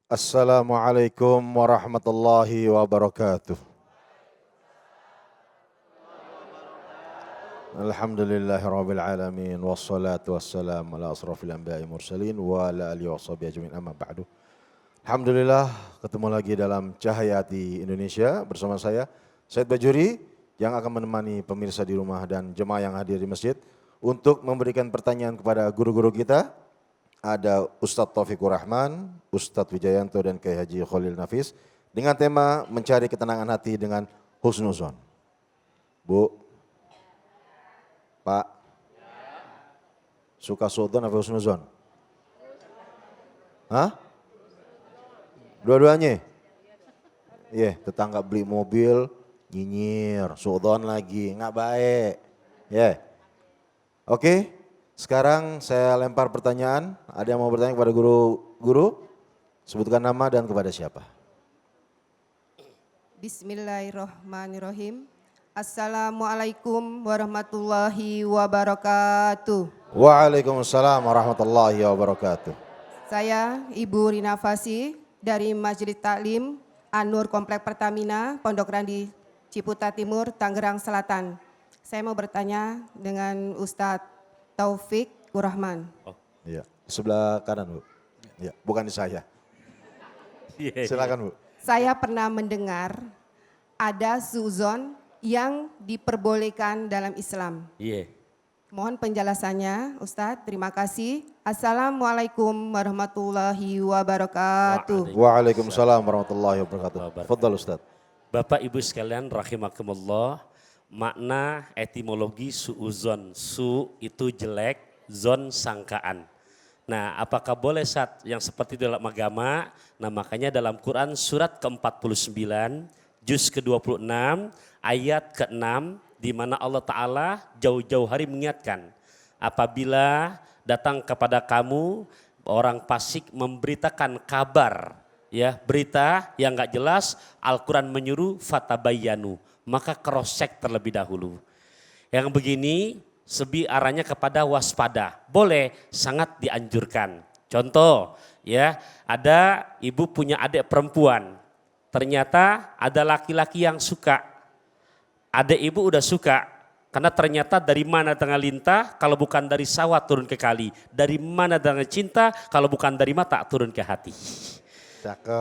Assalamualaikum warahmatullahi wabarakatuh. Alhamdulillahirabbil alamin wassalatu wassalamu ala asrofil anbiya'i mursalin wa ala alihi washabihi ajmain amma ba'du. Alhamdulillah ketemu lagi dalam Cahaya Hati Indonesia bersama saya Said Bajuri yang akan menemani pemirsa di rumah dan jemaah yang hadir di masjid untuk memberikan pertanyaan kepada guru-guru kita. Ada Ustadz Taufikur Rahman, Ustadz Wijayanto dan Kiai Haji Khalil Nafis dengan tema mencari ketenangan hati dengan husnuzon. Bu, Pak, suka suudzon apa husnuzon? Hah? Dua-duanya? Iya, tetangga beli mobil, nyinyir, suudzon lagi, nggak baik. Ya, oke. Sekarang saya lempar pertanyaan. Ada yang mau bertanya kepada guru? Sebutkan nama dan kepada siapa. Bismillahirrahmanirrahim. Assalamualaikum warahmatullahi wabarakatuh. Waalaikumsalam warahmatullahi wabarakatuh. Saya Ibu Rina Fasi dari Majelis Taklim An-Nur Komplek Pertamina, Pondok Randi, Ciputa Timur, Tangerang Selatan. Saya mau bertanya dengan Ustadz Taufikur Rahman. Oh, iya, sebelah kanan Bu. Ya, bukan di saya. Silakan Bu. Saya pernah mendengar ada suudzon yang diperbolehkan dalam Islam. Iya. Mohon penjelasannya Ustadz, terima kasih. Assalamualaikum warahmatullahi wabarakatuh. Waalaikumsalam warahmatullahi wabarakatuh. Fadhal Ustadz. Bapak Ibu sekalian rahimakumullah, makna etimologi suudzon, su itu jelek, zon sangkaan. Nah, apakah boleh saat yang seperti itu dalam agama? Nah, makanya dalam Quran surat ke-49, juz ke-26, ayat ke-6, di mana Allah Ta'ala jauh-jauh hari mengingatkan, apabila datang kepada kamu orang fasik memberitakan kabar, ya berita yang gak jelas, Al-Quran menyuruh fatabayyanu, maka cross check terlebih dahulu. Yang begini arahnya kepada waspada, boleh, sangat dianjurkan. Contoh ya, ada ibu punya adik perempuan, ternyata ada laki-laki yang suka, adik ibu udah suka, karena ternyata dari mana tengah lintah kalau bukan dari sawah turun ke kali, dari mana dengan cinta kalau bukan dari mata turun ke hati.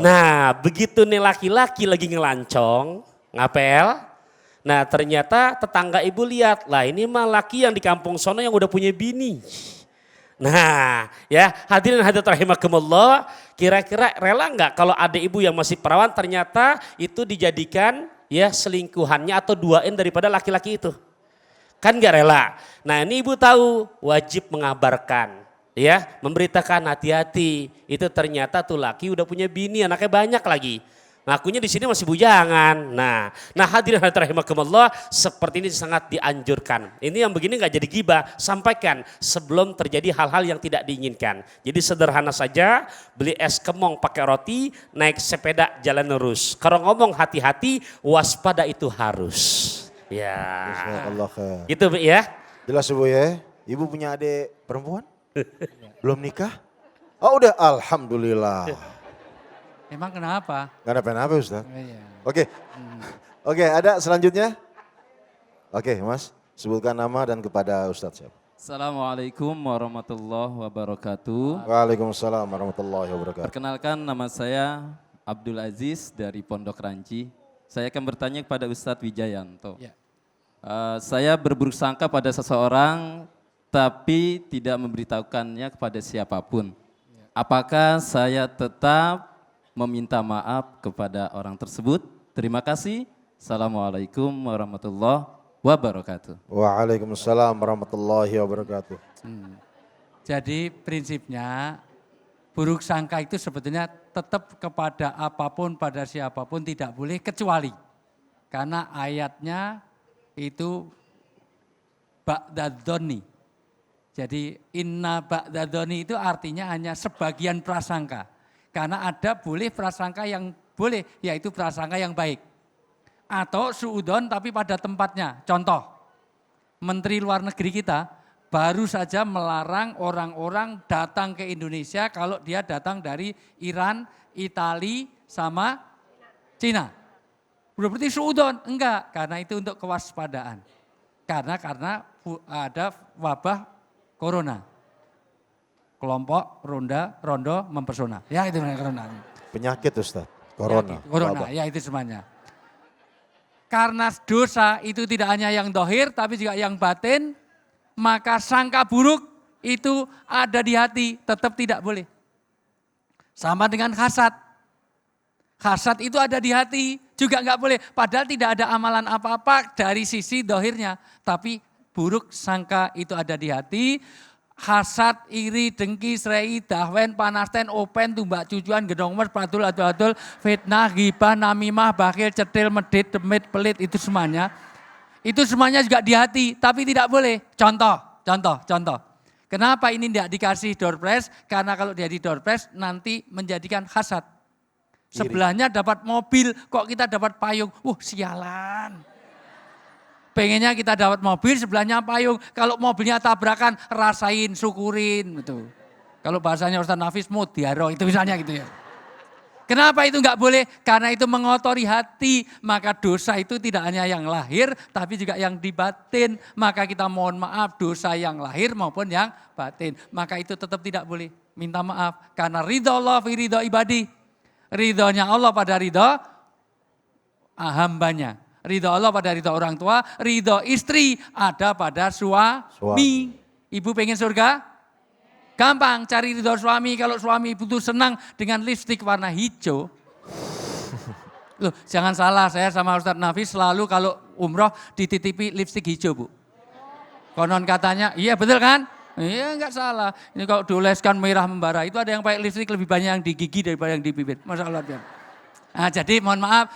Nah begitu nih laki-laki lagi ngelancong, ngapel. Nah ternyata tetangga ibu lihat, lah ini mah laki yang di kampung sono yang udah punya bini. Nah ya hadirin hadirat rahimakumullah, kira-kira rela nggak kalau adik ibu yang masih perawan ternyata itu dijadikan ya selingkuhannya atau duain daripada laki-laki itu? Kan gak rela. Nah ini ibu tahu, wajib mengabarkan. Ya, memberitakan hati-hati. Itu ternyata tuh laki udah punya bini, anaknya banyak lagi. Ngakunya di sini masih bujangan. Nah hadirin hadirat rahimakumullah, seperti ini sangat dianjurkan. Ini yang begini nggak jadi gibah, sampaikan sebelum terjadi hal-hal yang tidak diinginkan. Jadi sederhana saja, beli es kemong pakai roti, naik sepeda jalan lurus. Kalau ngomong hati-hati, waspada itu harus. Ya. Allah gitu ya. Jelas Bu ya. Ibu punya adik perempuan? Belum nikah? Oh udah, alhamdulillah. Emang kenapa? Gak ada apa-apa Ustaz. Iya. Oke. Oke, ada selanjutnya? Oke Mas, sebutkan nama dan kepada Ustaz siapa? Assalamualaikum warahmatullahi wabarakatuh. Waalaikumsalam warahmatullahi wabarakatuh. Perkenalkan, nama saya Abdul Aziz dari Pondok Ranji. Saya akan bertanya kepada Ustadz Wijayanto. Ya. Saya berburuk sangka pada seseorang tapi tidak memberitahukannya kepada siapapun. Apakah saya tetap meminta maaf kepada orang tersebut? Terima kasih. Assalamualaikum warahmatullahi wabarakatuh. Waalaikumsalam warahmatullahi wabarakatuh. Jadi prinsipnya buruk sangka itu sebetulnya tetap kepada apapun, pada siapapun tidak boleh kecuali. Karena ayatnya itu ba'dadzonni. Jadi inna ba'dadzonni itu artinya hanya sebagian prasangka. Karena ada boleh prasangka yang boleh, yaitu prasangka yang baik. Atau suudzon tapi pada tempatnya. Contoh, Menteri Luar Negeri kita baru saja melarang orang-orang datang ke Indonesia kalau dia datang dari Iran, Itali, sama Cina. Berarti suudon? Enggak, karena itu untuk kewaspadaan. Karena ada wabah corona. Kelompok rondo mempesona. Ya itu corona. Penyakit Ustaz, corona. Corona, Wabah. ya itu semuanya. Karena dosa itu tidak hanya yang dohir tapi juga yang batin, maka sangka buruk itu ada di hati, tetap tidak boleh. Sama dengan hasad. Hasad itu ada di hati, juga enggak boleh. Padahal tidak ada amalan apa-apa dari sisi dohirnya. Tapi buruk sangka itu ada di hati. Hasad, iri, dengki, serai, dahwen, panasten, open, tumbak cucuan, gedong mer, padul, adul, fitnah, ghibah, namimah, bakhil, cetil, medit, demit, pelit, itu semuanya. Itu semuanya juga di hati, tapi tidak boleh. Contoh. Kenapa ini tidak dikasih door prize? Karena kalau dia di door prize nanti menjadikan hasad. Sebelahnya dapat mobil, kok kita dapat payung? Sialan. Pengennya kita dapat mobil, sebelahnya payung. Kalau mobilnya tabrakan, rasain, syukurin. Gitu. Kalau bahasanya Ustaz Nafis, mutiaro, itu misalnya gitu ya. Kenapa itu enggak boleh? Karena itu mengotori hati. Maka dosa itu tidak hanya yang lahir, tapi juga yang di batin. Maka kita mohon maaf dosa yang lahir maupun yang batin. Maka itu tetap tidak boleh. Minta maaf. Karena ridho Allah fi ridho ibadi. Ridhonya Allah pada ridho hambanya. Ridho Allah pada ridho orang tua, ridho istri ada pada suami. Ibu pengen surga? Gampang cari ridho suami. Kalau suami butuh senang dengan lipstik warna hijau. Loh, jangan salah, saya sama Ustadz Nafis selalu kalau umroh dititipi lipstik hijau, Bu. Konon katanya, iya betul kan? Iya enggak salah. Ini kalau dioleskan merah membara, itu ada yang pakai lipstik lebih banyak yang di gigi daripada yang di bibir. Masya Allah. Nah, jadi mohon maaf,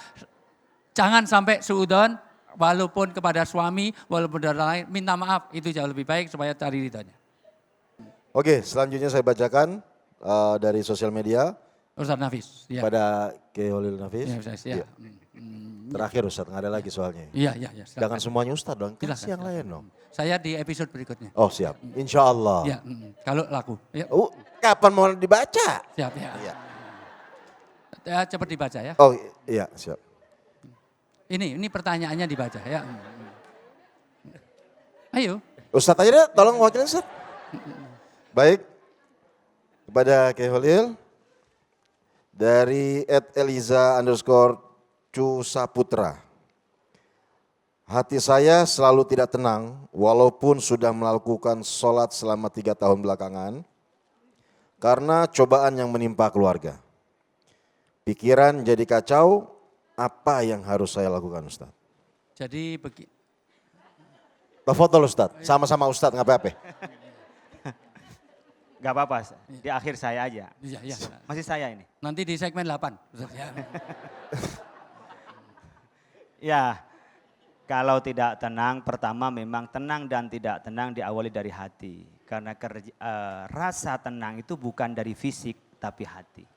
jangan sampai suudon, walaupun kepada suami, walaupun dari lain, minta maaf, itu jauh lebih baik supaya cari ridhonya. Oke, selanjutnya saya bacakan dari sosial media. Ustadz Nafis. Ya. Pada Keholil Nafis. Ya. Terakhir Ustadz, nggak ada lagi soalnya. Iya. Jangan semuanya Ustadz dong, kasih yang Silakan. lain dong. Saya di episode berikutnya. Oh siap, insya Allah. Ya, kalau laku. Ya. Kapan mau dibaca? Siap ya. Iya. Ya, cepat dibaca ya. Oh iya, siap. Ini pertanyaannya dibaca ya. Ayo. Ustadz aja deh, tolong wakilin Ustadz. Baik, kepada Keholil dari @eliza_cusaputra. Hati saya selalu tidak tenang walaupun sudah melakukan sholat selama 3 tahun belakangan karena cobaan yang menimpa keluarga. Pikiran jadi kacau, apa yang harus saya lakukan Ustadz? Jadi Tafadhol Ustadz, sama-sama Ustadz nggak apa-apa. Gak apa-apa, di akhir saya aja. Iya. Masih saya ini. Nanti di segmen 8. Ya. Ya, kalau tidak tenang, pertama memang tenang dan tidak tenang diawali dari hati. Karena rasa tenang itu bukan dari fisik, tapi hati.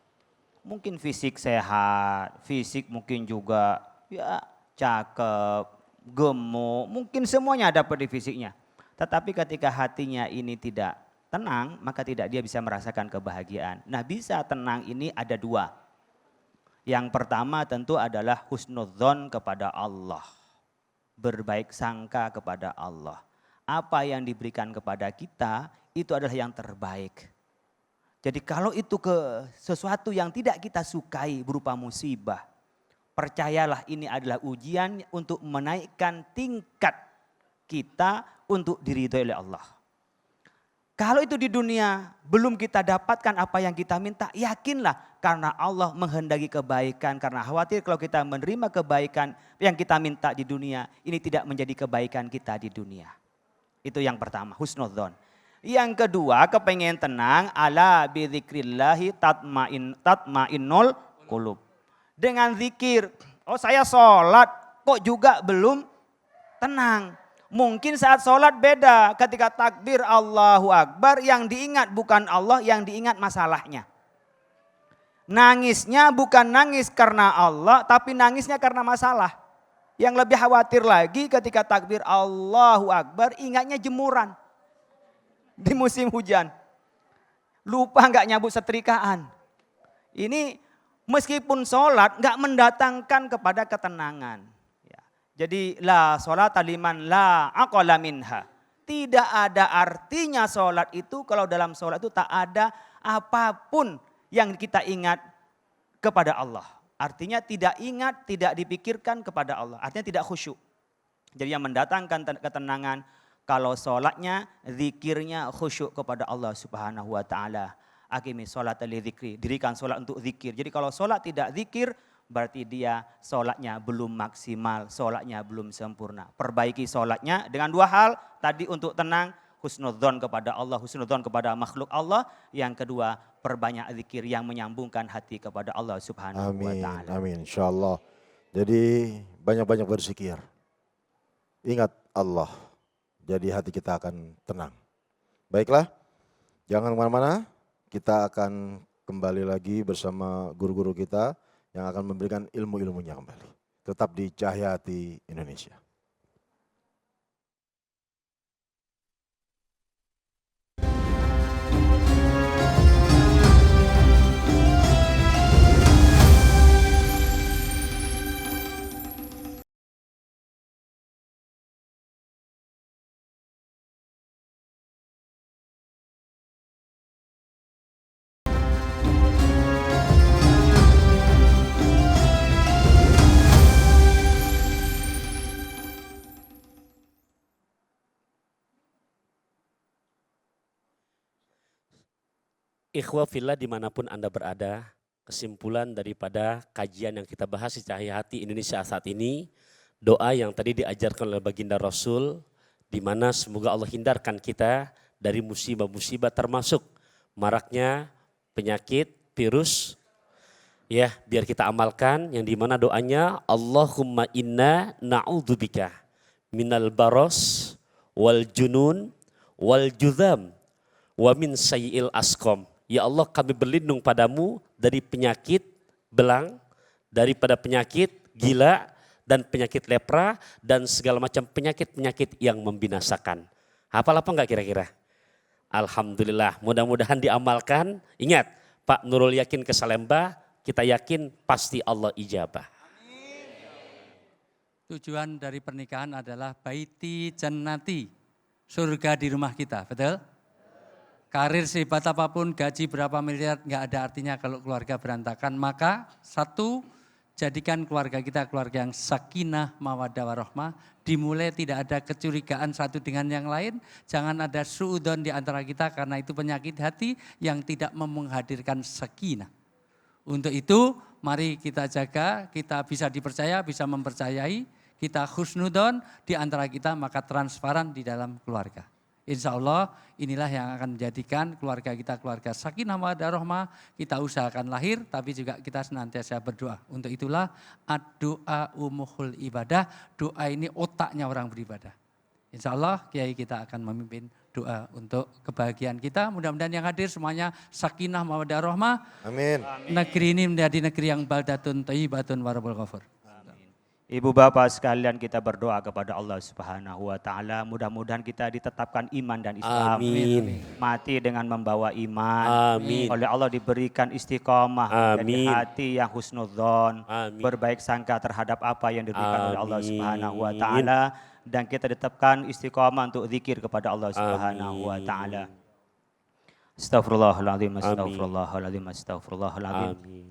Mungkin fisik sehat, fisik mungkin juga ya cakep, gemuk, mungkin semuanya dapat di fisiknya. Tetapi ketika hatinya ini tidak tenang, maka tidak dia bisa merasakan kebahagiaan. Nah, bisa tenang ini ada 2. Yang pertama tentu adalah husnudzon kepada Allah. Berbaik sangka kepada Allah. Apa yang diberikan kepada kita itu adalah yang terbaik. Jadi kalau itu sesuatu yang tidak kita sukai berupa musibah, percayalah ini adalah ujian untuk menaikkan tingkat kita untuk diridhoi oleh Allah. Kalau itu di dunia belum kita dapatkan apa yang kita minta, yakinlah karena Allah menghendaki kebaikan. Karena khawatir kalau kita menerima kebaikan yang kita minta di dunia, ini tidak menjadi kebaikan kita di dunia. Itu yang pertama, husnudzon. Yang kedua, kepengen tenang, ala bidzikrillahi tatmainnul qulub. Dengan zikir, oh saya sholat kok juga belum tenang. Mungkin saat sholat beda, ketika takbir Allahu Akbar yang diingat bukan Allah, yang diingat masalahnya. Nangisnya bukan nangis karena Allah, tapi nangisnya karena masalah. Yang lebih khawatir lagi ketika takbir Allahu Akbar ingatnya jemuran. di musim hujan. Lupa nggak nyabut setrikaan. Ini meskipun sholat nggak mendatangkan kepada ketenangan. Ya. Jadi la sholat liman la aqala minha. Tidak ada artinya sholat itu kalau dalam sholat itu tak ada apapun yang kita ingat kepada Allah. Artinya tidak ingat, tidak dipikirkan kepada Allah. Artinya tidak khusyuk. Jadi yang mendatangkan ketenangan kalau sholatnya, zikirnya khusyuk kepada Allah Subhanahu wa ta'ala. Aqimi sholat li zikri, dirikan sholat untuk zikir. Jadi kalau sholat tidak zikir, berarti dia sholatnya belum maksimal, sholatnya belum sempurna. Perbaiki sholatnya dengan dua hal, tadi untuk tenang, husnudzon kepada Allah, husnudzon kepada makhluk Allah. Yang kedua, perbanyak zikir yang menyambungkan hati kepada Allah Subhanahu wa Amin, ta'ala. amin, insyaallah. Jadi banyak-banyak berzikir. Ingat Allah, jadi hati kita akan tenang. Baiklah, jangan kemana-mana, kita akan kembali lagi bersama guru-guru kita yang akan memberikan ilmu-ilmunya kembali. Tetap di Cahaya Hati Indonesia. Ikhwah fillah dimanapun Anda berada, kesimpulan daripada kajian yang kita bahas di Cahaya Hati Indonesia saat ini, doa yang tadi diajarkan oleh baginda Rasul, di mana semoga Allah hindarkan kita dari musibah-musibah termasuk maraknya penyakit, virus, ya biar kita amalkan yang di mana doanya Allahumma inna na'udzubika minal baros wal junun wal judham wa min sayyi'il asqam. Ya Allah kami berlindung padamu dari penyakit belang, daripada penyakit gila dan penyakit lepra dan segala macam penyakit-penyakit yang membinasakan. Hafal apa enggak kira-kira? Alhamdulillah, mudah-mudahan diamalkan. Ingat, Pak Nurul Yakin ke Salemba, kita yakin pasti Allah ijabah. Tujuan dari pernikahan adalah baiti jannati, surga di rumah kita, betul? Karir sehebat apapun, gaji berapa miliar, nggak ada artinya kalau keluarga berantakan. Maka satu, jadikan keluarga kita keluarga yang sakinah, mawaddah, warahmah. Dimulai tidak ada kecurigaan satu dengan yang lain. Jangan ada suudon di antara kita karena itu penyakit hati yang tidak menghadirkan sakinah. Untuk itu mari kita jaga, kita bisa dipercaya, bisa mempercayai. Kita husnudon di antara kita maka transparan di dalam keluarga. Insya Allah inilah yang akan menjadikan keluarga kita keluarga sakinah mawaddah rahmah. Kita usahakan lahir tapi juga kita senantiasa berdoa. Untuk itulah ad-doa umuhul ibadah. Doa ini otaknya orang beribadah. Insya Allah Kiai kita akan memimpin doa untuk kebahagiaan kita. Mudah-mudahan yang hadir semuanya sakinah mawaddah rahmah. Amin. Negeri ini menjadi negeri yang baldatun thayyibatun warabul ghafur. Ibu bapak sekalian kita berdoa kepada Allah Subhanahu wa taala, mudah-mudahan kita ditetapkan iman dan Islam. Amin. Mati dengan membawa iman. Amin. Oleh Allah diberikan istiqomah dari Amin. hati yang husnudzon, Amin. berbaik sangka terhadap apa yang diberikan oleh Allah Amin. Subhanahu wa taala dan kita ditetapkan istiqomah untuk zikir kepada Allah Subhanahu wa taala. Astaghfirullahaladzim, astaghfirullahaladzim, astaghfirullahaladzim. Amin.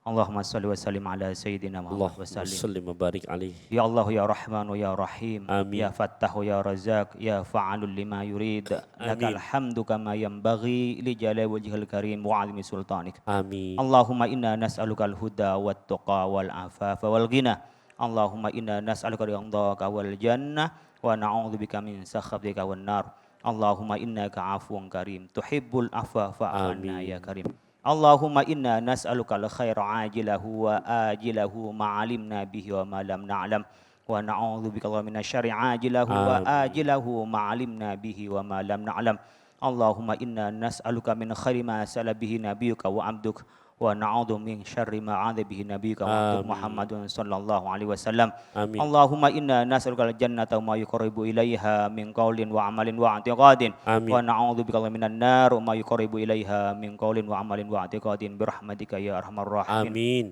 Allahumma salli wa sallim ala sayyidina Muhammad wa Allahumma sallim. salli wa barik alaih. Ya Allah ya Rahman ya Rahim. Amin. Ya Fattah ya Razak. Ya Fa'alul lima yurid. Lakal hamdu kama yanbaghi li jalali wajhil karim wa azimi sultanik. Amin. Allahumma inna nas'alukal huda wat tuqa wal afafa wal ghina. Allahumma inna nas'aluka ridhaka wal jannah wa na'udzubika min sakhatika wan nar. Allahumma innaka afuwun karim tuhibbul afwa fa'fu anna ya karim. Allahumma inna nas'aluka al-khaira ajilahu wa ajilahu ma'alimna bihi wa ma lam na'lam wa na'udzubika minasyarri ajilahu wa ajilahu ma'alimna bihi wa ma lam na'lam. Allahumma inna nas'aluka min khairi ma sa'ala bihi nabiyyuka wa abduk wa na'udzu min syarri ma 'adza bihi nabiyyuka Amin. Muhammadun sallallahu alaihi wasallam. Amin. Allahumma inna nas'aluka al-jannata wa ma yuqarribu ilaiha min qaulin wa amalin wa i'tiqadin. Amin. Wa na'udzu bika minan nar wa ma yuqarribu ilaiha min qaulin wa amalin wa i'tiqadin bi rahmatika ya arhamar rahimin. Amin.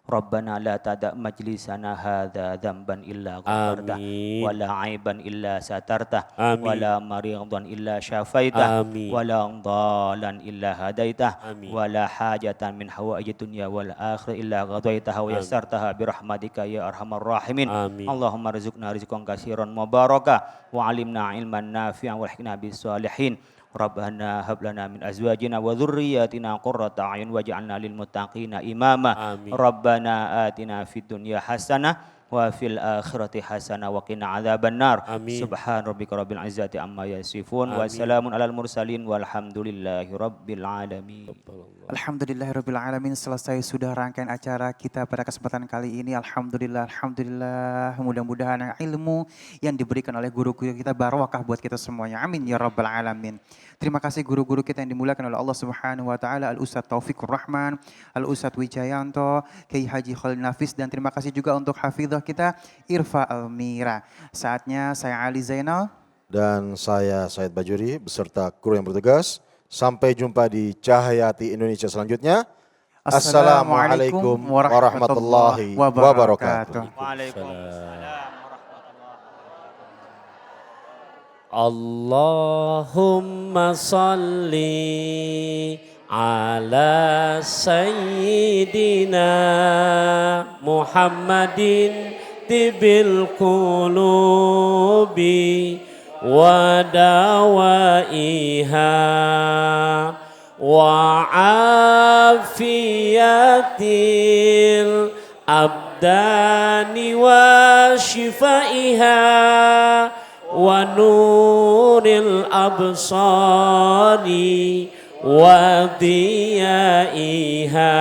Rabbana la tada' majlisana hadza dzamban illa ghafarta Amin. wa la aiban illa satarta Amin. wa la maridan illa syafaita Amin. wa la dhalan illa hadaita Amin. wa la hajatan min hawaijid dunya wal akhirah illa qadaitaha wa Amin. yassartaha bi rahmatika ya arhamar rahimin. Amin. Allahumma rizqna rizqan katsiran mubaraka wa alimna ilman nafi'an wa ihqina bis salihin. Rabbana hab lana min azwajina wa dhurriyyatina qurrata a'yun waj'alna lil muttaqina imama. Amin. Rabbana atina fid dunya hasanah wa fil akhirati hasanah wa qina adzabannar. Amin. Subhan rabbika rabbil izzati amma yasifun wa Amin. salamun alal mursalin walhamdulillahi rabbil alamin. Alhamdulillahirrabbilalamin. Selesai sudah rangkaian acara kita pada kesempatan kali ini. Alhamdulillah, Alhamdulillah. Mudah-mudahan ilmu yang diberikan oleh guru-guru kita barokah buat kita semuanya. Amin ya rabbal alamin. Terima kasih guru-guru kita yang dimuliakan oleh Allah Subhanahu wa taala, Al-Ustadz Taufikur Rahman, Al-Ustadz Wijayanto, Kiai Haji Khalil Nafis, dan terima kasih juga untuk hafizah kita Irfa Almira. Saatnya saya Ali Zainal Dan saya Said Bajuri beserta kru yang bertugas. Sampai jumpa di Cahayati Indonesia selanjutnya. Assalamualaikum warahmatullahi wabarakatuh. Waalaikumsalam. Allahumma salli ala sayyidina Muhammadin tibil qulubi wa dawaiha wa afiyatil abdani wa shifaiha wa nuril absari wa diyaiha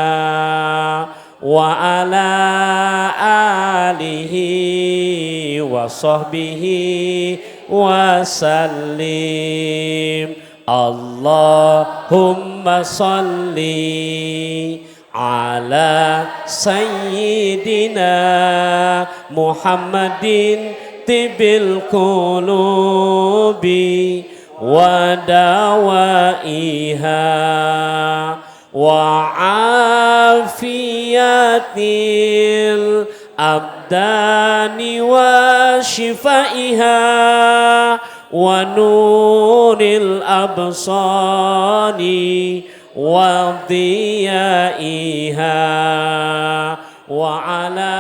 wa ala alihi wa sahbihi wa sallim. Allahumma salli ala sayyidina Muhammadin tibil qulubi wa dawaiha wa afiyatil abdani wa shifaiha wa nuril absari wa diyaiha wa ala